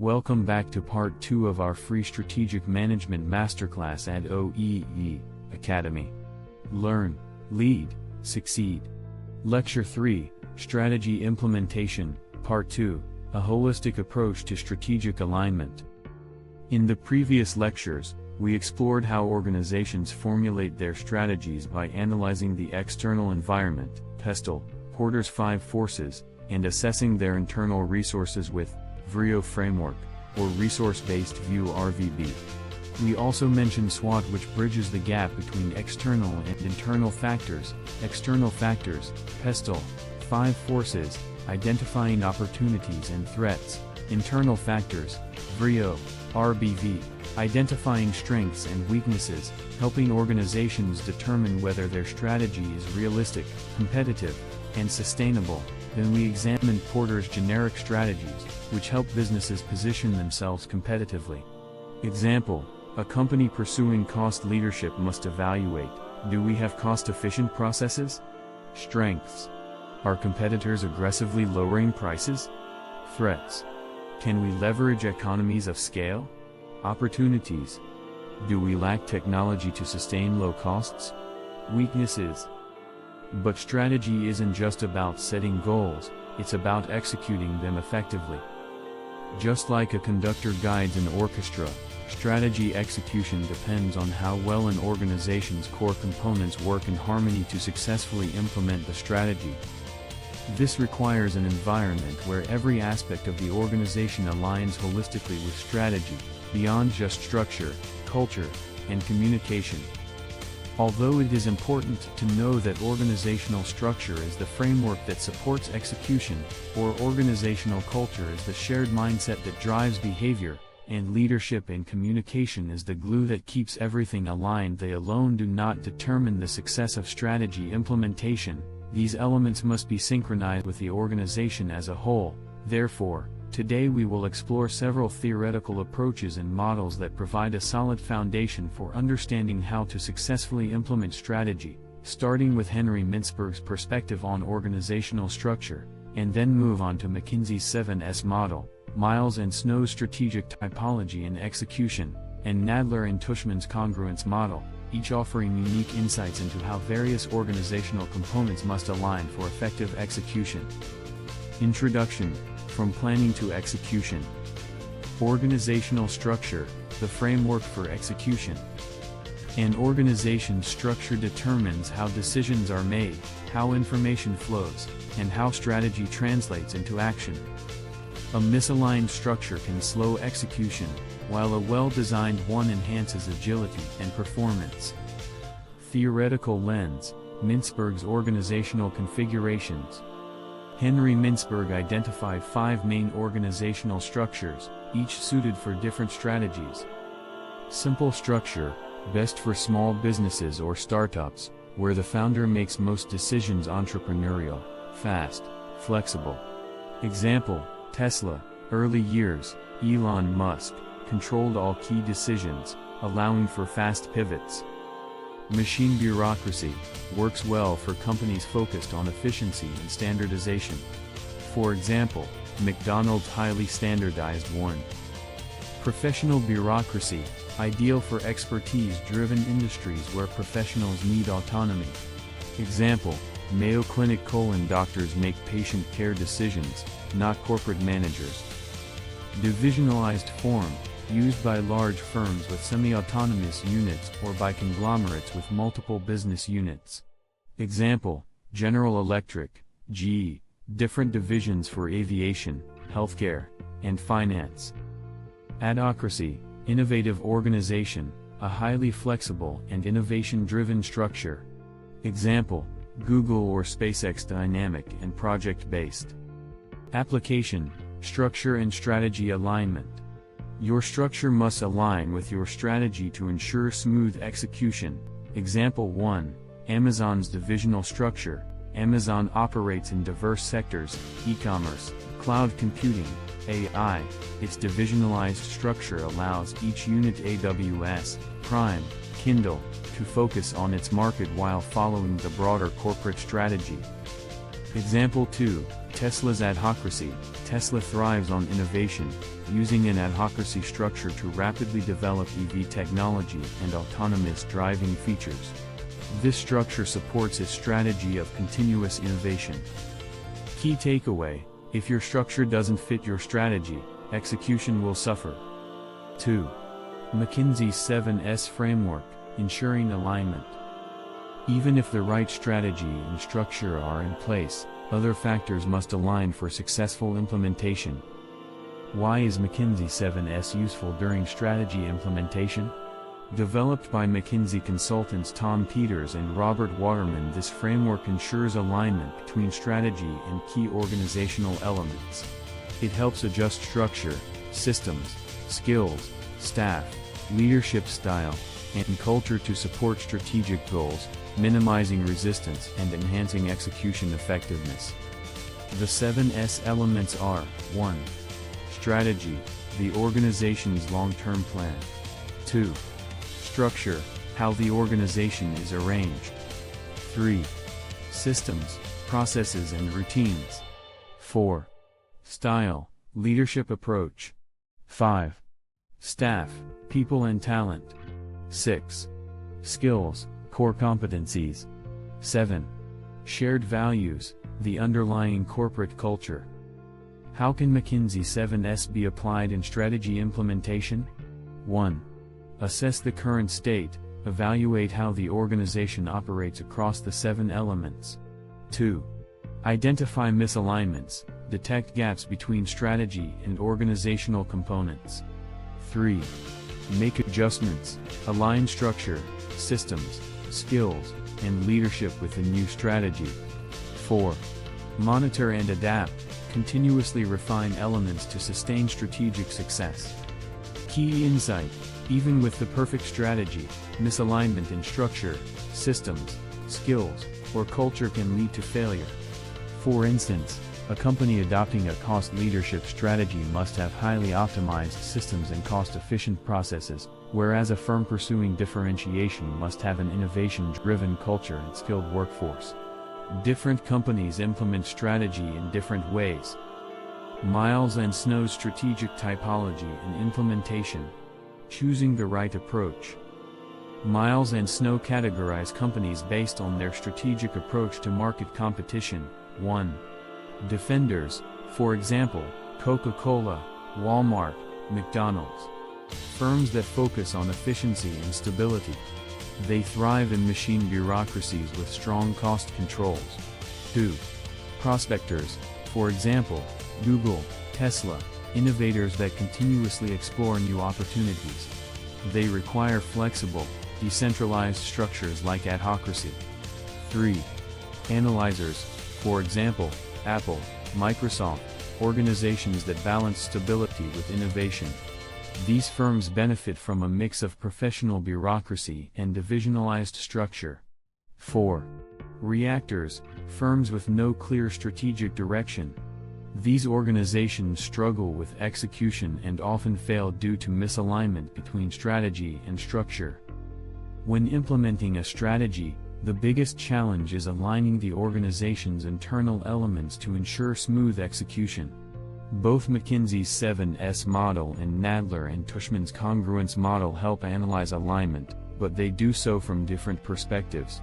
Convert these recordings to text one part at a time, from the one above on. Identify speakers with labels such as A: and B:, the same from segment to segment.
A: Welcome back to part 2 of our free strategic management masterclass at OEE Academy. Learn, lead, succeed. Lecture 3, Strategy Implementation, Part 2, A Holistic Approach to Strategic Alignment. In the previous lectures, we explored how organizations formulate their strategies by analyzing the external environment, PESTLE, Porter's 5 forces, and assessing their internal resources with VRIO framework, or Resource-Based View RVB. We also mentioned SWOT, which bridges the gap between external and internal factors. External factors, PESTLE, 5 forces, identifying opportunities and threats. Internal factors, VRIO, RBV, identifying strengths and weaknesses, helping organizations determine whether their strategy is realistic, competitive, and sustainable. Then we examined Porter's generic strategies, which help businesses position themselves competitively. Example: a company pursuing cost leadership must evaluate, do we have cost-efficient processes? Strengths: are competitors aggressively lowering prices? Threats: can we leverage economies of scale? Opportunities: do we lack technology to sustain low costs? Weaknesses. But strategy isn't just about setting goals, it's about executing them effectively. Just like a conductor guides an orchestra, strategy execution depends on how well an organization's core components work in harmony to successfully implement the strategy. This requires an environment where every aspect of the organization aligns holistically with strategy, beyond just structure, culture, and communication. Although it is important to know that organizational structure is the framework that supports execution, or organizational culture is the shared mindset that drives behavior, and leadership and communication is the glue that keeps everything aligned, they alone do not determine the success of strategy implementation. These elements must be synchronized with the organization as a whole. Therefore, today we will explore several theoretical approaches and models that provide a solid foundation for understanding how to successfully implement strategy, starting with Henry Mintzberg's perspective on organizational structure, and then move on to McKinsey's 7S model, Miles and Snow's strategic typology and execution, and Nadler and Tushman's congruence model, each offering unique insights into how various organizational components must align for effective execution. Introduction: From planning to execution. Organizational structure, the framework for execution. An organization's structure determines how decisions are made, how information flows, and how strategy translates into action. A misaligned structure can slow execution, while a well-designed one enhances agility and performance. Theoretical lens: Mintzberg's organizational configurations. Henry Mintzberg identified 5 main organizational structures, each suited for different strategies. Simple structure, best for small businesses or startups, where the founder makes most decisions. Entrepreneurial, fast, flexible. Example: Tesla, early years, Elon Musk, controlled all key decisions, allowing for fast pivots. Machine bureaucracy, works well for companies focused on efficiency and standardization. For example, McDonald's highly standardized one. Professional bureaucracy, ideal for expertise-driven industries where professionals need autonomy. Example, Mayo Clinic: doctors make patient care decisions, not corporate managers. Divisionalized form, used by large firms with semi-autonomous units or by conglomerates with multiple business units. Example, General Electric, GE, different divisions for aviation, healthcare, and finance. Adhocracy, innovative organization, a highly flexible and innovation-driven structure. Example, Google or SpaceX, dynamic and project-based. Application, structure and strategy alignment. Your structure must align with your strategy to ensure smooth execution. Example 1, Amazon's divisional structure. Amazon operates in diverse sectors: e-commerce, cloud computing, AI. Its divisionalized structure allows each unit, AWS, Prime, Kindle, to focus on its market while following the broader corporate strategy. Example 2, Tesla's adhocracy. Tesla thrives on innovation, using an adhocracy structure to rapidly develop EV technology and autonomous driving features. This structure supports its strategy of continuous innovation. Key takeaway: if your structure doesn't fit your strategy, execution will suffer. 2. McKinsey's 7S framework, ensuring alignment. Even if the right strategy and structure are in place, other factors must align for successful implementation. Why is McKinsey 7S useful during strategy implementation? Developed by McKinsey consultants Tom Peters and Robert Waterman, this framework ensures alignment between strategy and key organizational elements. It helps adjust structure, systems, skills, staff, leadership style, and culture to support strategic goals, minimizing resistance and enhancing execution effectiveness. The 7S elements are: 1. Strategy, the organization's long-term plan. 2. Structure, how the organization is arranged. 3. Systems, processes and routines. 4. Style, leadership approach. 5. Staff, people and talent. 6. Skills, core competencies. 7. Shared values, the underlying corporate culture. How can McKinsey 7S be applied in strategy implementation? 1. Assess the current state, evaluate how the organization operates across the 7 elements. 2. Identify misalignments, detect gaps between strategy and organizational components. 3. Make adjustments, align structure, systems, skills, and leadership with the new strategy. 4. Monitor and adapt, continuously refine elements to sustain strategic success. Key insight: even with the perfect strategy, misalignment in structure, systems, skills, or culture can lead to failure. For instance, a company adopting a cost leadership strategy must have highly optimized systems and cost-efficient processes, whereas a firm pursuing differentiation must have an innovation-driven culture and skilled workforce. Different companies implement strategy in different ways. Miles and Snow's strategic typology and implementation. Choosing the right approach. Miles and Snow categorize companies based on their strategic approach to market competition. 1. Defenders, for example, Coca-Cola, Walmart, McDonald's. Firms that focus on efficiency and stability. They thrive in machine bureaucracies with strong cost controls. 2. Prospectors, for example, Google, Tesla, innovators that continuously explore new opportunities. They require flexible, decentralized structures like adhocracy. 3. Analyzers, for example, Apple, Microsoft, organizations that balance stability with innovation. These firms benefit from a mix of professional bureaucracy and divisionalized structure. 4. Reactors, firms with no clear strategic direction. These organizations struggle with execution and often fail due to misalignment between strategy and structure. When implementing a strategy, the biggest challenge is aligning the organization's internal elements to ensure smooth execution. Both McKinsey's 7S model and Nadler and Tushman's Congruence model help analyze alignment, but they do so from different perspectives.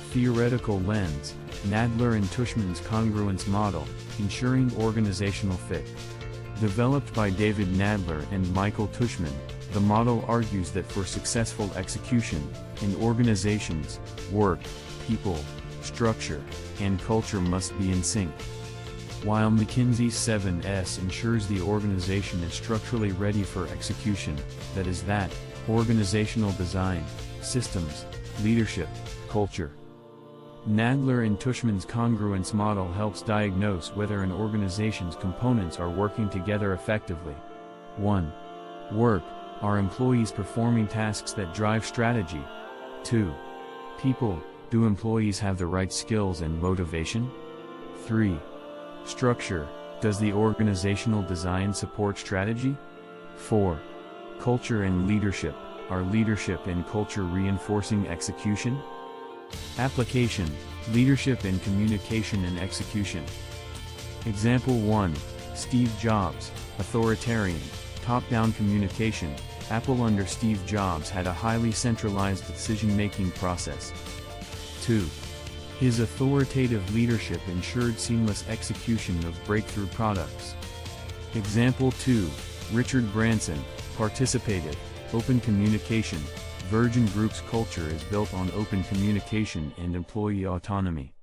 A: Theoretical lens: Nadler and Tushman's Congruence model, ensuring organizational fit. Developed by David Nadler and Michael Tushman, the model argues that for successful execution, in organizations, work, people, structure, and culture must be in sync. While McKinsey's 7S ensures the organization is structurally ready for execution, that is, organizational design, systems, leadership, culture. Nadler and Tushman's Congruence model helps diagnose whether an organization's components are working together effectively. 1. Work: are employees performing tasks that drive strategy? 2. People: do employees have the right skills and motivation? 3. Structure: does the organizational design support strategy? 4. Culture and leadership: are leadership and culture reinforcing execution? Application: Leadership in communication and execution. Example 1. Steve Jobs, authoritarian, top-down communication. Apple under Steve Jobs had a highly centralized decision-making process. 2. His authoritative leadership ensured seamless execution of breakthrough products. Example 2. Richard Branson, participative, open communication. Virgin Group's culture is built on open communication and employee autonomy.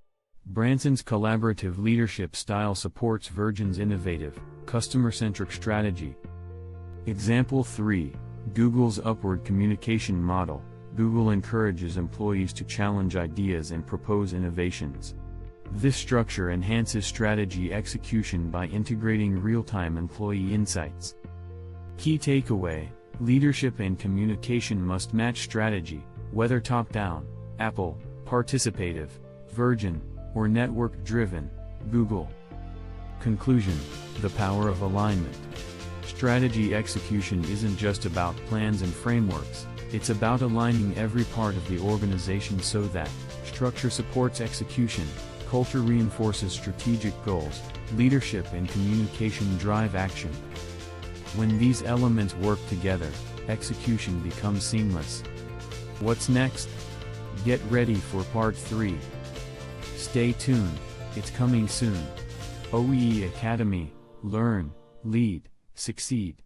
A: Branson's collaborative leadership style supports Virgin's innovative, customer-centric strategy. Example 3. Google's upward communication model. Google encourages employees to challenge ideas and propose innovations. This structure enhances strategy execution by integrating real-time employee insights. Key takeaway: leadership and communication must match strategy, whether top-down, Apple, participative, Virgin, or network-driven, Google. Conclusion: the power of alignment. Strategy execution isn't just about plans and frameworks, it's about aligning every part of the organization so that structure supports execution, culture reinforces strategic goals, leadership and communication drive action. When these elements work together, execution becomes seamless. What's next? Get ready for part 3. Stay tuned, it's coming soon. OEE Academy, learn, lead, succeed.